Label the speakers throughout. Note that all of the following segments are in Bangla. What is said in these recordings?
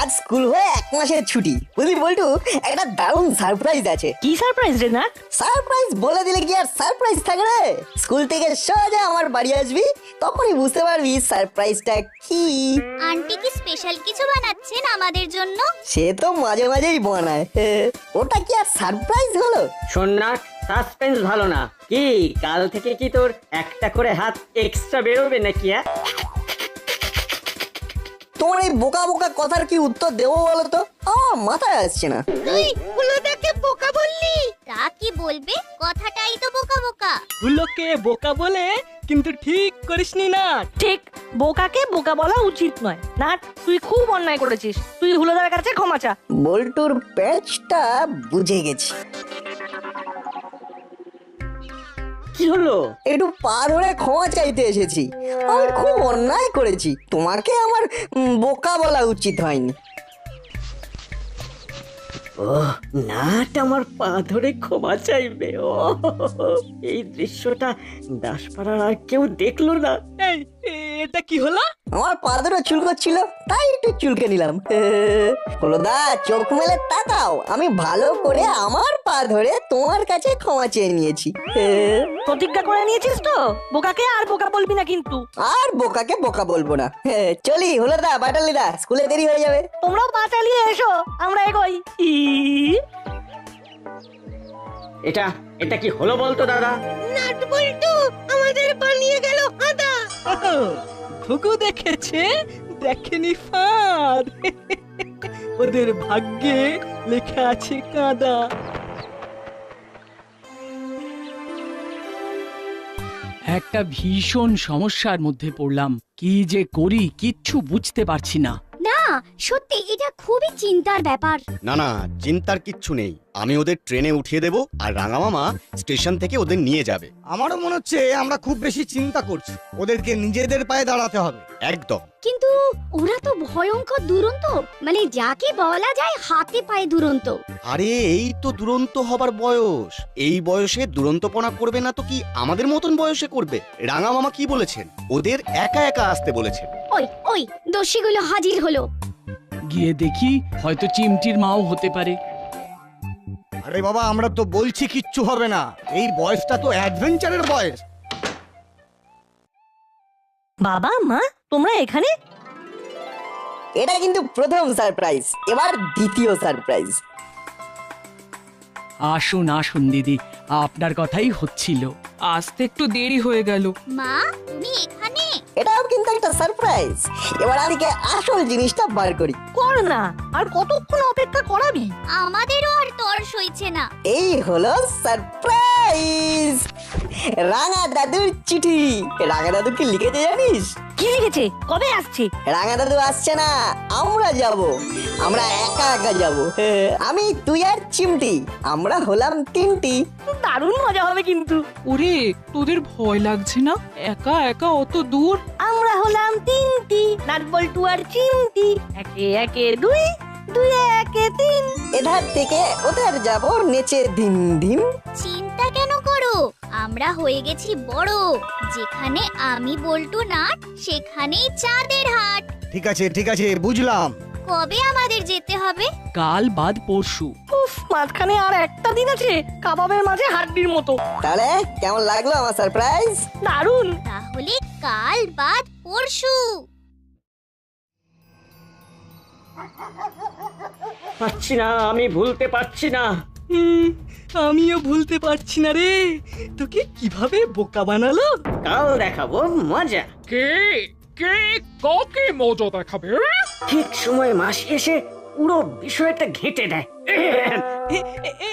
Speaker 1: আজ স্কুল হয়ে 1 মাসের ছুটি। বুঝলি বল্টু, একটা দারুণ সারপ্রাইজ আছে।
Speaker 2: কি সারপ্রাইজ রে না?
Speaker 1: সারপ্রাইজ বলে দিলে কি আর সারপ্রাইজ থাকে রে? স্কুল থেকে সোজা আমার বাড়ি আসবি, তখনই বুঝতে পারবি সারপ্রাইজটা কি।
Speaker 3: আন্টি কি স্পেশাল কিছু বানাচ্ছেন আমাদের জন্য?
Speaker 1: সে তো মাঝে মাঝেই বানায়। ওটা কি আর সারপ্রাইজ হলো?
Speaker 4: শোন না, সাসপেন্স ভালো না। কি কাল থেকে কি তোর একটা করে হাত এক্সট্রা বেরোবে নাকি?
Speaker 1: তোমার এই বোকা বোকা কথার কি উত্তর দেবো বলো তো? আমার মাথায় আসছে না।
Speaker 3: তুই হুলোদাকে বোকা বললি? তা কি বলবে, কথাটাই তো বোকা বোকা।
Speaker 5: হুলোকে বোকা বলে কিন্তু ঠিক করিসনি না।
Speaker 2: ঠিক, বোকাকে বোকা বলা উচিত নয়। না, তুই খুব অন্যায় করেছিস। তুই হুলোদার কাছে ক্ষমা চা।
Speaker 1: বল্টুর প্যাচটা বুঝে গেছি।
Speaker 4: কি হলো?
Speaker 1: একটু পা ধরে ক্ষমা চাইতে এসেছি। আমি খুব অন্যায় করেছি, তোমাকে আমার বোকা বলা উচিত হয়নি।
Speaker 4: ও নাট আমার পা ধরে ক্ষমা চাইবে। ও এই দৃশ্যটা দাসপাড়ার আর কেউ দেখলো না।
Speaker 5: এই এটা কি হলো?
Speaker 1: আমার পা ধরে চুলকোচ্ছিল, তাই একটু চুলকে নিলাম। হলোদা, চোখ মেলে তাকাও, আমি ভালো করে আমার পা ধরে তোমার কাছে ক্ষমা চেয়ে নিয়েছি।
Speaker 2: প্রতিজ্ঞা করে নিয়েছিস তো? বোকাকে আর বোকা বলবি না কিন্তু।
Speaker 1: আর বোকাকে বোকা বলবো না। চলি হলোদা, বাটালিদা, স্কুলে দেরি হয়ে যাবে।
Speaker 2: তোমরাও পা চালিয়ে এসো, আমরা এগোই।
Speaker 4: এটা এটা কি হলো বলতো দাদা?
Speaker 3: নাট বল্টু আমাদের বানিয়ে গেল আদা।
Speaker 5: ঘুঘু দেখেছে, দেখেনি ফাঁদ। ওদের ভাগ্যে লেখা আছে কাদা। একটা ভীষণ সমস্যার মধ্যে পড়লাম। কি যে করি কিচ্ছু বুঝতে পারছি না।
Speaker 3: না সত্যি এটা খুবই চিন্তার ব্যাপার।
Speaker 6: না না, চিন্তার কিচ্ছু নেই। আমি ওদের ট্রেনে উঠিয়ে দেব আর রাঙামামা স্টেশন থেকে ওদের নিয়ে যাবে।
Speaker 7: আমারও মনে হচ্ছে আমরা খুব বেশি চিন্তা করছি। ওদেরকে নিজেদের পায়ে দাঁড়াতে হবে।
Speaker 6: একদম।
Speaker 3: কিন্তু ওরা তো ভয়ঙ্কর দুরন্ত, মানে যাকে বলা যায় হাতে পায়ে দুরন্ত।
Speaker 6: আরে এই তো দুরন্ত হবার বয়স। এই বয়সে দুরন্তপনা করবে না তো কি আমাদের মতন বয়সে করবে? রাঙামামা কি বলেছেন? ওদের একা একা আসতে বলেছেন।
Speaker 3: ওই ওই দোষীগুলো হাজির হলো।
Speaker 5: গিয়ে দেখি, হয়তো চিমটির মাও হতে পারে।
Speaker 7: আরে বাবা, আমরা তো বলছি কিচ্ছু হবে না। এই বয়সটা তো অ্যাডভেঞ্চারের বয়স।
Speaker 2: বাবা মা, তোমরা এখানে?
Speaker 1: এটা কিন্তু প্রথম সারপ্রাইজ, এবার দ্বিতীয় সারপ্রাইজ।
Speaker 5: আসুন আসুন দিদি, আপনার কথাই হচ্ছিল।
Speaker 8: আসতে একটু দেরি হয়ে গেল।
Speaker 3: মা তুমি এখানে?
Speaker 1: এটাও কিন্তু একটা সারপ্রাইজ। এবার আজকে আসল জিনিসটা বার করি।
Speaker 2: কর না, আর কতক্ষণ অপেক্ষা করাবি?
Speaker 3: আমাদেরও আর তর সইছে না।
Speaker 1: এই হলো সারপ্রাইজ, রাঙা দাদুর চিঠি। রাঙা দাদু কি লিখেছে জানিস?
Speaker 2: কি লিখেছে? কবে আসছে?
Speaker 1: রাঙা দাদু আসছে না, আমরা যাব। আমরা একা একা যাব। আমি, তুই আর চিমটি, আমরা হলাম 3টি।
Speaker 2: দারুণ মজা হবে কিন্তু।
Speaker 8: ওরে, তোদের ভয় লাগছে না একা একা অত দূর?
Speaker 2: আমরা হলাম 3টি, নাটবল্টু আর চিমটি। একে একে 2, 2 একে 3।
Speaker 1: এধার থেকে ওধার যাব নেচে ধিম ধিম।
Speaker 3: চিন্তা কেন করো, আমরা হয়ে গেছি বড়। যেখানে আমি বল্টু নাট, সেখানেই চাঁদের হাট।
Speaker 7: ঠিক আছে বুঝলাম।
Speaker 3: কবে আমাদের যেতে হবে?
Speaker 5: কাল বাদ পরশু।
Speaker 2: উফ, মাঝখানে আর একটা দিন আছে, কাবাবের মাঝে হাড্ডির মতো।
Speaker 1: তাহলে কেমন লাগলো আমার সারপ্রাইজ?
Speaker 2: দারুণ।
Speaker 3: তাহলে কাল বাদ পরশু।
Speaker 4: পারছি না, আমি ভুলতে পারছি না।
Speaker 5: আমিও ভুলতে পারছি না রে। তোকে কিভাবে বোকা বানালো।
Speaker 4: কাল দেখাবো মজা।
Speaker 8: কে কে কাকে মজা দেখাবে?
Speaker 4: ঠিক সময় মাসি এসে পুরো বিষয়টা ঘেঁটে দেয়।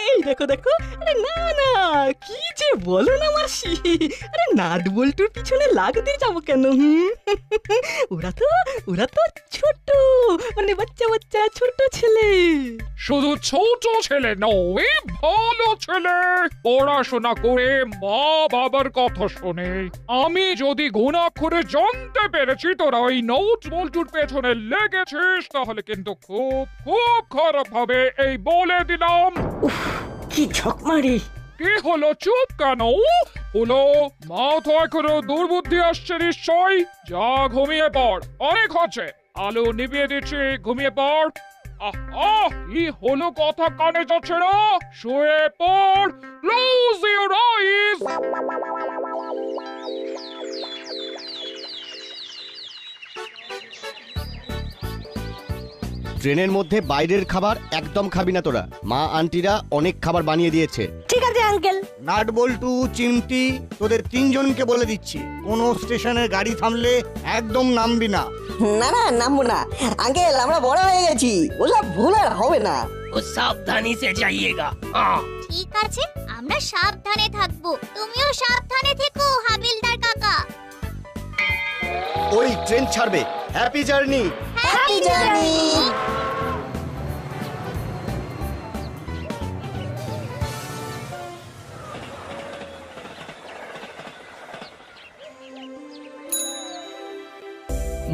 Speaker 5: এই দেখো দেখো, আরে না না, কি যে বলো না মাসি। আরে নাট বল্টুর পিছনে লাগতে যাবো কেন? ওরা তো ছোট, মানে বাচ্চা বাচ্চা ছোট ছেলে।
Speaker 8: শুধু ছোট ছেলে নয়, ভালো ছেলে, পড়াশোনা করে মা বাবার কথা শোনে। আমি যদি গুণাক্ষরে জানতে পেরেছি তোরা ওই নোট বল্টুর পেছনে লেগেছিস, তাহলে কিন্তু খুব খুব খারাপ হবে, এই বলে দিলাম।
Speaker 4: কি ঝকমারি!
Speaker 8: কি হলো, চুপ কেন? হলো মাথা এখনো দুর্বুদ্ধি আসছে নিশ্চয়। যা ঘুমিয়ে পড়, অনেক হচ্ছে। আলো নিভিয়ে দিচ্ছি, ঘুমিয়ে পড়। আহা, কি হলো, কথা কানে যাচ্ছে না? শুয়ে পড়, ক্লোজ ইউর আইজ।
Speaker 6: ট্রেনের মধ্যে বাইরের খাবার একদম খাবি না তোরা। মা আন্টিরা অনেক খাবার বানিয়ে দিয়েছে।
Speaker 2: ঠিক আছে আঙ্কেল।
Speaker 7: নাট বল্টু চিমটি তোদের তিনজনকে বলে দিচ্ছি, কোনো স্টেশনে গাড়ি থামলে একদম নামবি না।
Speaker 1: না না, নামবো না আঙ্কেল, আমরা বড় হয়ে গেছি, ওসব ভুল আর হবে না।
Speaker 5: ও সাবধানি সে যাইয়েগা।
Speaker 3: ঠিক আছে, আমরা সাবধানে থাকবো। তুমিও সাবধানে থেকো হাবিলদার কাকা।
Speaker 6: ওই ট্রেন ছাড়বে। Happy journey.
Speaker 1: Happy journey.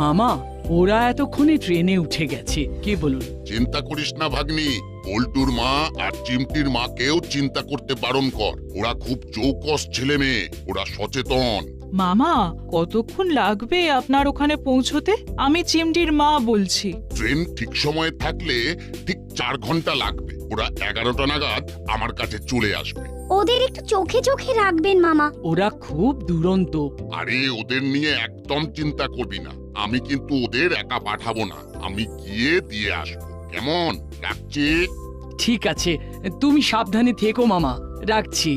Speaker 9: মামা, ওরা এতক্ষণে ট্রেনে উঠে গেছে, কি বলুন?
Speaker 10: চিন্তা করিস না ভাগ্নি, পল্টুর মা আর চিমটির মাকেও চিন্তা করতে বারণ কর। ওরা খুব চৌকস ছেলে মেয়ে, ওরা সচেতন।
Speaker 9: মামা, কতক্ষণ লাগবে আপনার ওখানে পৌঁছতে? আমি চিমটির মা বলছি।
Speaker 10: ট্রেন ঠিক সময়ে থাকলে ঠিক 4 ঘন্টা লাগবে। ওরা 11টা নাগাদ আমার কাছে চলে আসবে।
Speaker 3: ওদের একটু চোখে চোখে রাখবেন মামা।
Speaker 9: ওরা খুব দুরন্ত।
Speaker 10: আরে ওদের নিয়ে একদম চিন্তা করবি না, আমি কিন্তু ওদের একা পাঠাবো না, আমি গিয়ে দিয়ে আসবো। কেমন? রাখছি।
Speaker 9: ঠিক আছে, তুমি সাবধানে থেকো মামা, রাখছি।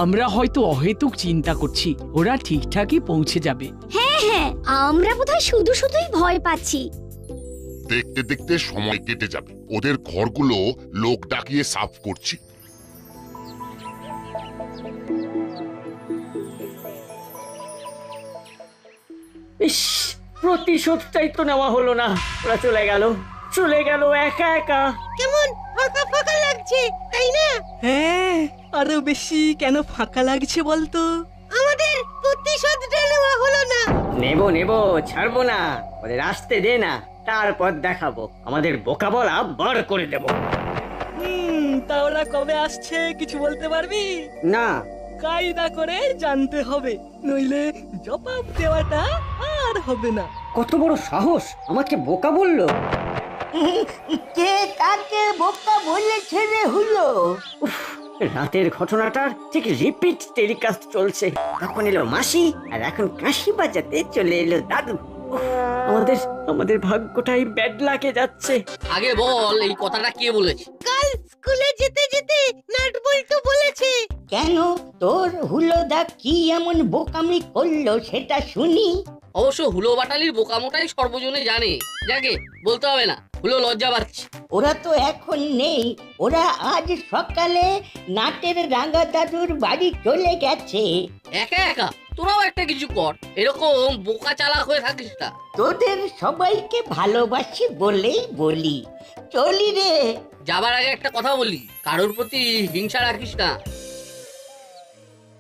Speaker 9: আমরা হয়তো অহেতুক চিন্তা করছি, ওরা ঠিকঠাকই পৌঁছে যাবে।
Speaker 3: হ্যাঁ হ্যাঁ, আমরা বোধহয় শুধু শুধুই ভয় পাচ্ছি।
Speaker 10: দেখতে দেখতে সময় কেটে যাবে। ওদের ঘরগুলো লোক ডাকিয়ে সাফ করছি।
Speaker 4: ইস, প্রতিশোধটাই তো নেওয়া হলো না। ওরা চলে গেল একা একা।
Speaker 2: কেমন ফাঁকা ফাঁকা লাগছে, তাই না?
Speaker 5: হ্যাঁ, আরো বেশি কেন ফাঁকা লাগছে বলতো?
Speaker 2: আমাদের প্রতিশোধটা নেওয়া হলো না।
Speaker 4: নেব ছাড়বো না। ওদের আসতে দে না, তারপর দেখাবো। আমাদের বোকা বলা বার করে দেব।
Speaker 5: তা ওরা কবে আসছে কিছু বলতে পারবি?
Speaker 4: না।
Speaker 5: কায়দা করে জানতে হবে, নইলে জবাব দেওয়াটা আর হবে না।
Speaker 4: কত বড় সাহস, আমাকে বোকা বললো?
Speaker 1: কে কাকে বোকা বলেছে রে হলো?
Speaker 4: রাতের ঘটনাটার ঠিক রিপিট টেলিকাস্ট চলছে। তখন এলো মাসি, আর এখন কাশি বাজাতে চলে এলো দাদু। আমাদের ভাগ্যটাই ব্যাড লাগে যাচ্ছে।
Speaker 11: আগে বল, এই কথাটা কে বলেছে?
Speaker 2: কাল স্কুলে যেতে যেতে নাট বল্টু বলেছে।
Speaker 1: কেন, তোর হুলোদা কি এমন বোকামি করলো সেটা শুনি।
Speaker 11: অবশ্য হুলো বাটালির বোকামোটাই সর্বজনে জানে, যাকে বলতে হবে না। হুলো লজ্জা পাচ্ছে।
Speaker 1: ওরা তো এখন নেই, ওরা আজ সকালে নাটের রাঙা দাদুর বাড়ি চলে গেছে।
Speaker 11: একা একা তোরাও একটা কিছু কর, এরকম বোকা চালাক হয়ে থাকিস না।
Speaker 1: তোদের সবাইকে ভালোবাসি বলেই বলি, চলি রে।
Speaker 11: যাবার আগে একটা কথা বলি, কারোর প্রতি হিংসা রাখিস না।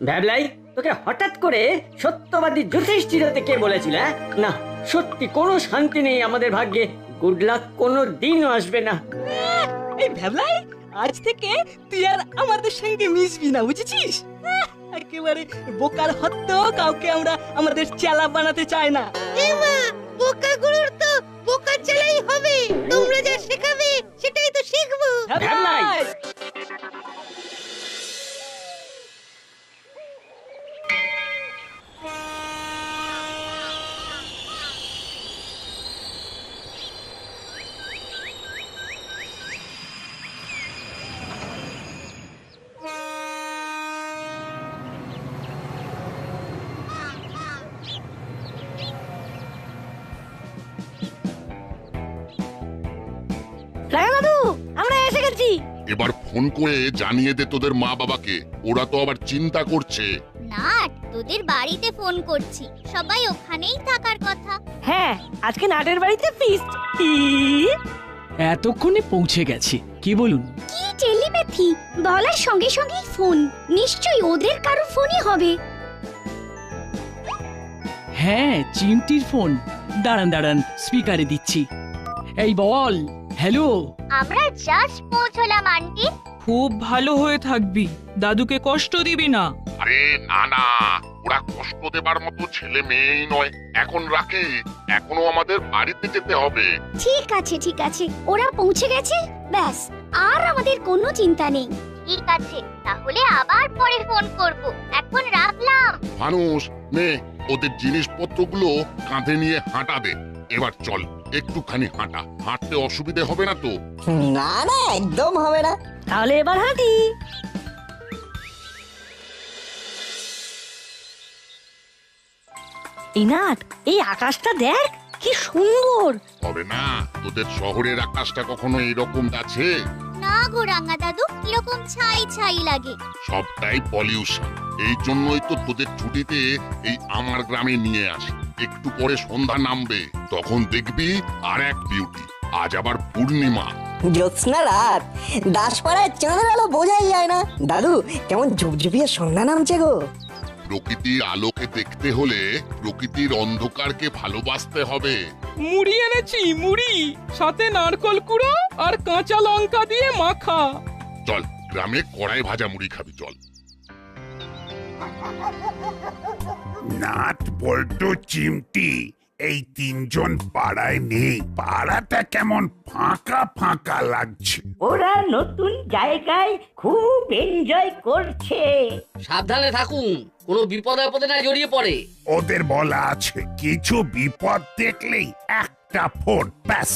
Speaker 4: ভ্যাবলাই, তোকে হঠাৎ করে সত্যবাদী যুধিষ্ঠির হতে কে বলেছিল? না, সত্যি কোনো শান্তি নেই আমাদের ভাগ্যে। গুড লাক কোনো দিনও আসবে না।
Speaker 5: এই ভ্যাবলাই, আজ থেকে তুই আর আমাদের সঙ্গে মিশবি না, বুঝেছিস? একেবারে বোকার হত্য কাউকে আমরা আমাদের চেলা বানাতে চাই না।
Speaker 2: এমা, বোকাগুলোর তো বোকা চালাই হবে। তোমরা যা শেখাবে সেটাই তো শিখবো।
Speaker 4: ভ্যাবলাই,
Speaker 2: রাঙা দাদু, আমরা এসে গেছি।
Speaker 10: এবার ফোন করে জানিয়ে দে তোদের মা বাবাকে, ওরা তো আবার চিন্তা করছে।
Speaker 3: নাট, তোদের বাড়িতে ফোন করছি, সবাই ওখানেই থাকার কথা।
Speaker 2: হ্যাঁ, আজকে নাটের বাড়িতে ফিস্ট।
Speaker 9: এতক্ষণে পৌঁছে গেছে, কি বলুন?
Speaker 3: কি টেলিপ্যাথি, বলার সঙ্গে সঙ্গেই ফোন। নিশ্চয়ই ওদের কারো ফোনই হবে।
Speaker 9: হ্যাঁ, চিমটির ফোন। দাঁড়ান, স্পিকারে দিচ্ছি। এই বল, হ্যালো।
Speaker 3: আমরা জাস্ট পৌঁছলাম আন্টি।
Speaker 9: খুব ভালো হয়ে থাকবি, দাদুকে কষ্ট দিবি না।
Speaker 10: আরে না, ওরা কষ্ট দেবার মতো ছেলে মেয়েই নয়। এখন রাখি, এখনো আমাদের বাড়িতে যেতে হবে।
Speaker 3: ঠিক আছে ওরা পৌঁছে গেছে, ব্যাস আর আমাদের কোনো চিন্তা নেই। ঠিক আছে, তাহলে আবার পরে ফোন করব, এখন রাখলাম।
Speaker 10: মানুষ নে, ওদের জিনিসপত্রগুলো কাঁধে নিয়ে হাঁটা দে। এবার চল, একটুখানি হাঁটা। হাঁটতে অসুবিধে হবে না তো?
Speaker 1: না না, একদম হবে না।
Speaker 2: তাহলে এবার হাঁটি। এই নাট, এই আকাশটা দেখ কি সুন্দর।
Speaker 10: হবে না, তোদের শহরের আকাশটা কখনো এইরকম আছে?
Speaker 3: না গো রাঙা দাদু, এরকম ছাই ছাই লাগে।
Speaker 10: সবটাই পলিউশন। এই জন্যই তো তোদের ছুটিতে এই আমার গ্রামে নিয়ে আসি। একটু পরে সন্ধ্যা নামবে, তখন দেখবি আর এক বিউটি। আজ আবার পূর্ণিমা,
Speaker 1: জ্যোৎস্না রাত, দাসপাড়ায় চাঁদের আলো বোঝাই যায় না। দাদু, কেমন ঝুপঝুপিয়ে সন্ধ্যা নামছে গো।
Speaker 10: প্রকৃতির আলোকে দেখতে হলে প্রকৃতির অন্ধকারকে ভালোবাসতে হবে।
Speaker 9: মুড়ি এনেছি, মুড়ি, সাথে নারকল কুড়ো আর কাঁচা লঙ্কা দিয়ে মাখা।
Speaker 10: চল, গ্রামে কড়াই ভাজা মুড়ি খাবি, চল।
Speaker 12: নাট, বল্টু, চিমটি, এই তিনজন পাড়ায় নেই। পাড়াটা কেমন ফাঁকা ফাঁকা লাগছে।
Speaker 4: ওরা নতুন জায়গায় খুব এনজয় করছে।
Speaker 11: সাবধানে থাকুন, কোনো বিপদে আপদে না জড়িয়ে পড়ে।
Speaker 12: ওদের বলা আছে কিছু বিপদ দেখলেই একটা ফোন, ব্যাস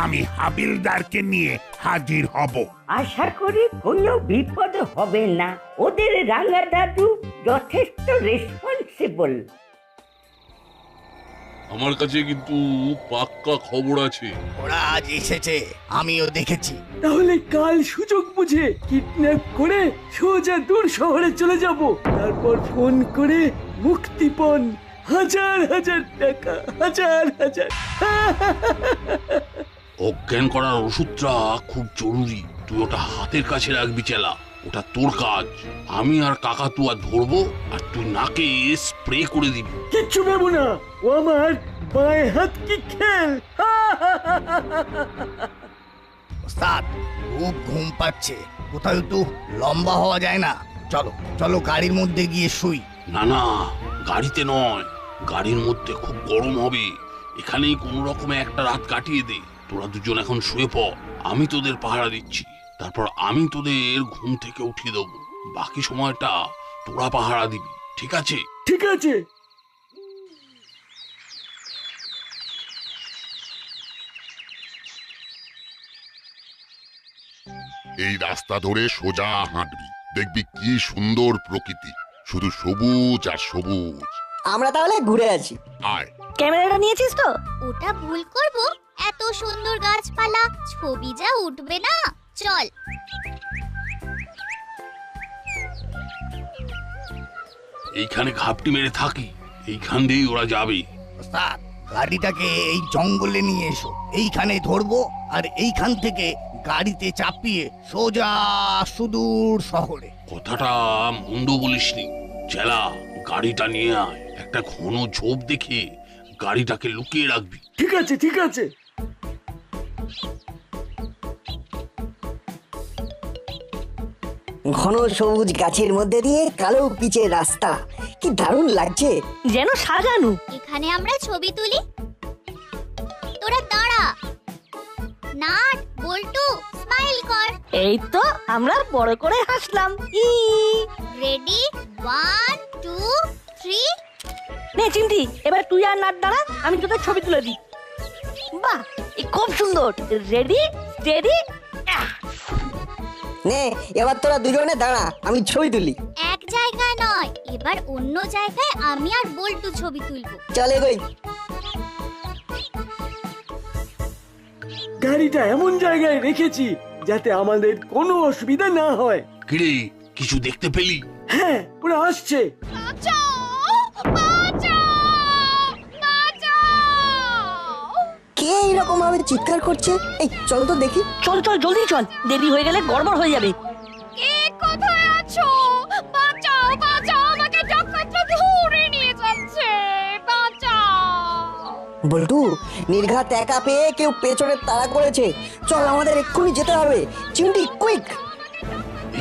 Speaker 12: আমি হাবিলদারকে নিয়ে হাজির হব।
Speaker 4: আশা করি কোনো বিপদ হবে না। ওদের রাঙা দাদু যথেষ্ট রেসপন্সিবল।
Speaker 13: আমার কাছে কিন্তু পাক্কা খবর আছে।
Speaker 7: ওরা আজ এসেছে, আমিও দেখেছি।
Speaker 9: তাহলে কাল সুযোগ বুঝে কিডন্যাপ করে সোজা দূর শহরে চলে যাব, তারপর ফোন করে মুক্তিপণ, হাজার হাজার টাকা, হাজার হাজার।
Speaker 13: অজ্ঞান করার ওষুধটা খুব জরুরি, তুই ওটা হাতের কাছে রাখবি চেলা। ওটা তোর কাজ। আমি আর কাকাতুয়া ধরবো আর তুই নাকে স্প্রে করে দিবি।
Speaker 9: কিচ্ছু নেব না, ও আমার বাঁয়ে হাত কি খেল।
Speaker 7: ওস্তাদ, খুব ঘুম পাচ্ছে, কোথাও একটু লম্বা হওয়া যায় না? চলো চলো, গাড়ির মধ্যে গিয়ে শুই।
Speaker 13: না না, গাড়িতে নয়, গাড়ির মধ্যে খুব গরম হবে। এখানেই কোনো রকমে একটা রাত কাটিয়ে দে। তোরা দুজন এখন শুয়ে পড়, আমি তোদের পাহারা দিচ্ছি। তারপর আমি তোদের ঘুম থেকে উঠিয়ে দেবো। বাকি সময়টা তোরা পাহারা দিবি, ঠিক আছে?
Speaker 9: ঠিক আছে।
Speaker 10: এই রাস্তা ধরে সোজা হাঁটবি, দেখবি কি সুন্দর প্রকৃতি, শুধু সবুজ আর সবুজ।
Speaker 1: আমরা তাহলে ঘুরে আছি।
Speaker 10: আয়।
Speaker 2: ক্যামেরাটা নিয়েছিস তো?
Speaker 3: ওটা ভুল করব? এত সুন্দর গাছপালা, ছবি যা উঠবে না। চল।
Speaker 13: এইখানে ঘাপটি মেরে থাকি, এইখান দিয়েই ওরা যাবে।
Speaker 7: ওস্তাদ, গাড়িটাকে এই জঙ্গলে নিয়ে এসো, এইখানে ধরবো আর এইখান থেকে গাড়িতে চাপিয়ে সোজা সুদূর শহরে।
Speaker 13: কথাটা মন্দ বলিসনি চেলা। গাড়িটা নিয়ে আয়, একটা ঘন ঝোপ দেখে গাড়িটাকে লুকিয়ে রাখবি।
Speaker 9: ঠিক আছে ঠিক আছে।
Speaker 1: ঘন সবুজ গাছের মধ্যে দিয়ে কালো পিচের রাস্তা, কি দারুণ লাগছে।
Speaker 2: যেন সাজানো।
Speaker 3: এখানে আমরা ছবি তুলি। তোরা দাঁড়া। নাট, বল্টু, স্মাইল কর।
Speaker 2: এই তো আমরা বড় করে হাসলাম।
Speaker 3: রেডি, 1 2 3।
Speaker 2: নে চিমটি, এবার তুই আর নাট দাঁড়া, আমি তোদের ছবি তুলে দিই। বাহ, এই খুব সুন্দর। রেডি, স্টেডি,
Speaker 1: নে এবার তোরা দুজনে দাঁড়া, আমি ছবি তুলি।
Speaker 3: এক জায়গায় নয়, এবার অন্য জায়গায় আমি আর বল্টু ছবি তুলবো।
Speaker 1: চলে গই।
Speaker 9: গাড়িটা এমন জায়গায় রেখেছি যাতে আমাদের কোনো অসুবিধা না হয়।
Speaker 13: কিরে, কিছু দেখতে পেলি?
Speaker 9: হ্যাঁ, ওরা আসছে।
Speaker 1: কে এইরকম ভাবে চিৎকার করছে? এই চল তো দেখি।
Speaker 2: চল চল, জলদি চল, দেরি হয়ে গেলে গড়বড় হয়ে যাবে।
Speaker 3: কে কোথায় আছো? বাঁচাও বাঁচাও, আমাকে ডাকাতরা ধরে নিয়ে যাচ্ছে, বাঁচাও।
Speaker 1: বল্টু, নির্ঘাত একা পেয়ে কেউ পেছনে তাড়া করেছে। চল, আমাদের এক্ষুনি যেতে হবে। চিমটি, কুইক।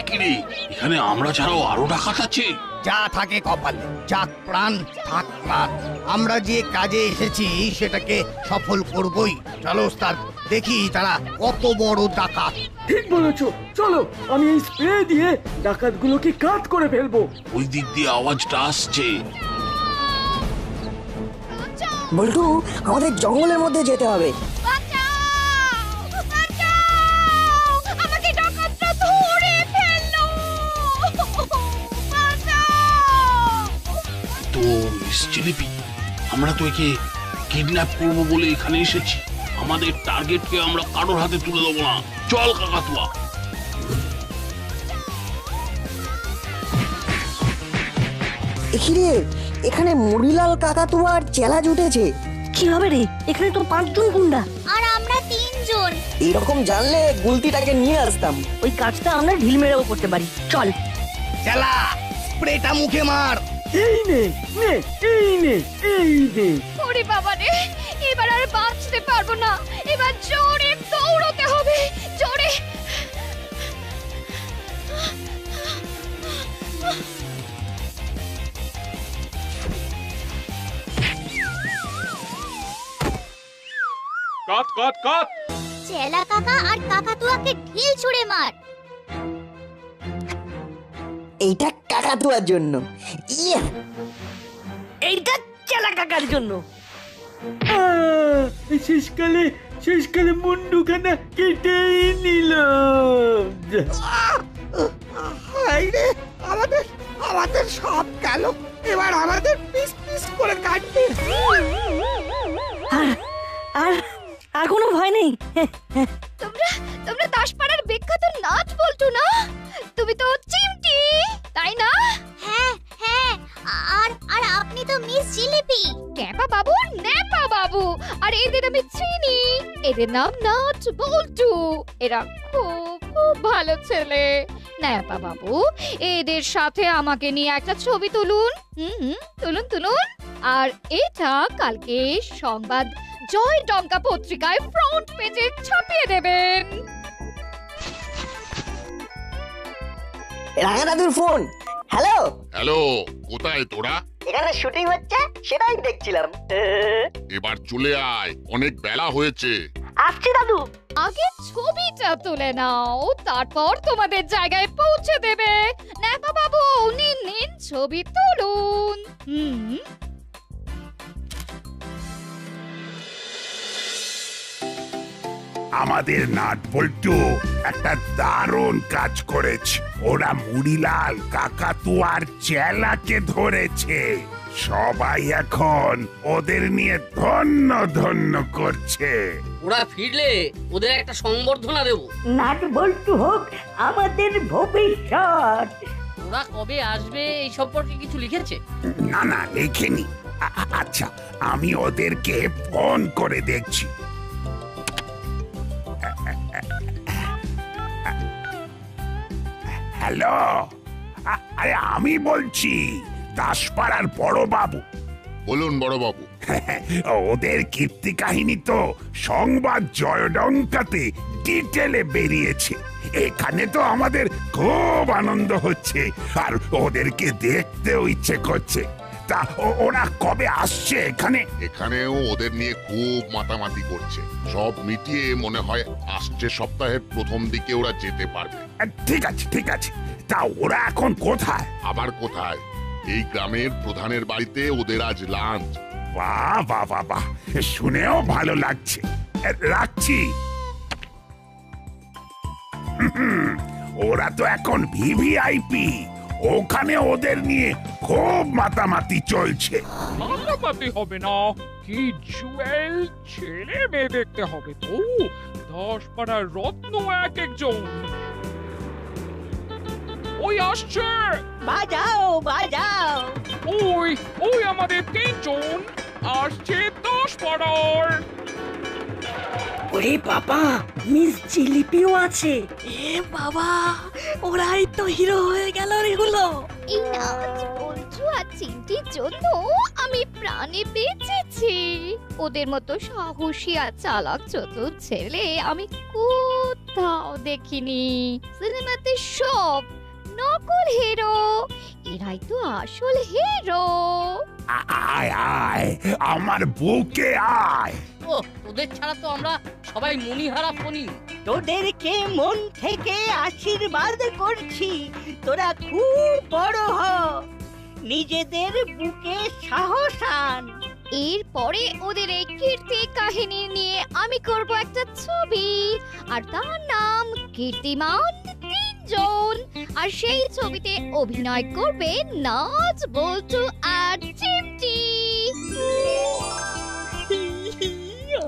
Speaker 13: কিরে, এখানে আমরা ছাড়াও আরো ডাকাত আছে।
Speaker 7: যা থাকে কপালে, যাক প্রাণ থাক প্রাণ। আমরা যে কাজে এসেছি সেটাকে সফল করবই। চলো ওস্তাদ, দেখি তারা কত বড় ডাকাত।
Speaker 9: ঠিক বলেছো, চলো আমি এই স্প্রে দিয়ে ডাকাতগুলোকে কাট করে ফেলবো।
Speaker 13: ওই দিক দিয়ে আওয়াজটা আসছে।
Speaker 1: বল্টু, আমাদের জঙ্গলের মধ্যে যেতে হবে।
Speaker 3: আমাকে ডাকাতরা ধরে ফেললো।
Speaker 13: তো মিস জিলিপি, আমরা তো একে কিডন্যাপ করবো বলে এখানে এসেছি। আমাদের টার্গেটকে আমরা কারোর হাতে তুলে দেবো না। চল কাকাতুয়া।
Speaker 1: এখিরে, এখানে মুড়িলাল কাকাতুয়ার চেলা জুটেছে।
Speaker 2: কি হবে রে, এখানে তো 5 জন গুন্ডা।
Speaker 3: আর আমরা 3 জন।
Speaker 1: এরকম জানলে গুলতিটাকে নিয়ে আসতাম।
Speaker 2: ওই কাজটা আমরা ঢিল মেরেও করতে পারি। চল
Speaker 7: চালা, স্প্রেটা মুখে মার।
Speaker 9: এই নে নে, এই নে, এই নে।
Speaker 3: ওরে বাবা রে, এবার আর বাঁচতে পারবো না। এবার জোরে দৌড়তে হবে, জোরে।
Speaker 8: কাট কাট কাট।
Speaker 3: চেলা কাকা আর কাকাতুয়াকে ঢিল ছুঁড়ে মার।
Speaker 1: এইটা কাকাতুয়ার জন্য। ইয়া,
Speaker 2: এইটা চেলা কাকার জন্য।
Speaker 9: শেষকালে মুন্ডুখানা কেটে নিল।
Speaker 7: আমাদের সব গেল। এবার আমাদের পিস পিস করে কাটবে।
Speaker 2: আর কোনো ভয় নেই।
Speaker 3: তোমরা দাসপাড়ার বিখ্যাত নাচ বলতো না? তুমি তো চিমটি, তাই না? হ্যাঁ হ্যাঁ, আর আপনি তো মিস জিলিপি। ক্যাপা বাবু, ন্যাপা বাবু, আর এদের আমি চিনি। এদের নাম নাচ বল্টু। এরা খুব খুব ভালো ছেলে। ন্যাপা বাবু, এদের সাথে আমাকে নিয়ে একটা ছবি তুলুন। তুলুন তুলুন। আর এটা কালকে সংবাদ জয় ডঙ্কা পত্রিকায় ফ্রন্ট পেজে ছাপিয়ে দেবেন।
Speaker 1: রাঙা দাদুর ফোন। হ্যালো
Speaker 10: হ্যালো, কোথায় তোরা?
Speaker 1: এখানে শুটিং হচ্ছে, সেটাই দেখছিলাম।
Speaker 10: এবার চলে আয়, অনেক বেলা হয়েছে।
Speaker 2: আসছি দাদু।
Speaker 3: আগে ছবিটা তুলে নাও, তারপর তোমাদের জায়গায় পৌঁছে দেবে। ন্যাপা বাবু, নিন নিন, ছবি তুলুন।
Speaker 12: আমাদের নাট বল্টু একটা দারুণ কাজ করেছে। ওরা মুড়িলাল কাকাতুয়ার চেলাকে ধরেছে। সবাই এখন ওদের নিয়ে ধন্য ধন্য করছে।
Speaker 11: ওরা ফিরলে ওদের একটা সংবর্ধনা দেব।
Speaker 4: নাট বল্টু হোক আমাদের ভবিষ্যৎ।
Speaker 11: ওরা কবে আসবে এই সম্পর্কে কিছু লিখেছে?
Speaker 12: না না, লেখেনি। আচ্ছা, আমি ওদেরকে ফোন করে দেখছি। হ্যালো, আরে আমি বলছি, দাসপাড়ার বড় বাবু।
Speaker 10: বলুন বড় বাবু।
Speaker 12: ওদের কীর্তি কাহিনী তো সংবাদ জয়ডঙ্কাতে ডিটেলে বেরিয়েছে। এখানে তো আমাদের খুব আনন্দ হচ্ছে, আর ওদেরকে দেখতেও ইচ্ছে করছে। তা ওরা কবে আসছে এখানে?
Speaker 10: এখানেও ওদের নিয়ে খুব মাতামাতি করছে। সব মিটিয়ে মনে হয় আসছে সপ্তাহের প্রথম দিকে ওরা যেতে পারবে।
Speaker 12: ঠিক আছে ঠিক আছে, তা ওরা এখন কোথায়?
Speaker 10: আবার কোথায়? এই গ্রামের প্রধানের বাড়িতে ওদের আজ লাঞ্চ।
Speaker 12: বাহ বাহ বাহ বাহ, শুনেও ভালো লাগছে। রাখছি। ওরা তো এখন ভিভিআইপি। ওখানে ওদের নিয়ে খুব মাতামাতি চলছে।
Speaker 8: মাতামাতি হবে না, কি জুয়েল ছেলে মেয়ে দেখতে হবে তো। 10 পাড়ার রত্ন এক একজন। ওই আসছে,
Speaker 2: বাজাও বাজাও।
Speaker 8: ওই ওই আমাদের 3 জন আসছে 10 পাড়ার।
Speaker 4: ওরে বাবা, মিস জিলিপিও আছে।
Speaker 2: এ বাবা, ওরাই তো হিরো হয়ে গেল রে গুলো।
Speaker 3: এই নাচ বল্টু আর চিমটির জন্য আমি প্রাণে বেঁচেছি। ওদের মতো সাহসী আর চালাক চতুর ছেলে আমি কোথাও দেখিনি। সিনেমাতে সব, নকল হিরো, এরাই তো আসল হিরো।
Speaker 12: আয় আয় আমার বুকে আয়।
Speaker 11: ও তোদের ছাড়া তো আমরা সবাই মনিহারা ফনি।
Speaker 5: তোদেরকে মন থেকে আশীর্বাদ করছি, তোরা খুব বড় হ, নিজেদের বুকে সাহস আন।
Speaker 3: এরপরে ওদের এই কীর্তি কাহিনী নিয়ে আমি করব একটা ছবি, আর তার নাম কীর্তিমান তিনজন। আর সেই ছবিতে অভিনয় করবে নাচ, বল্টু আর চিমটি।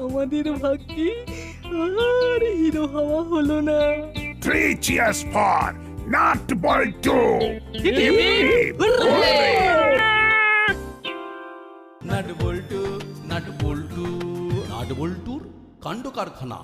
Speaker 5: আমাদের ভাগ্যে আর হিরো হওয়া হলো না।
Speaker 12: 3 cheers for not Balto.
Speaker 14: Nut Boltu nut বল্টুর কাণ্ড কারখানা।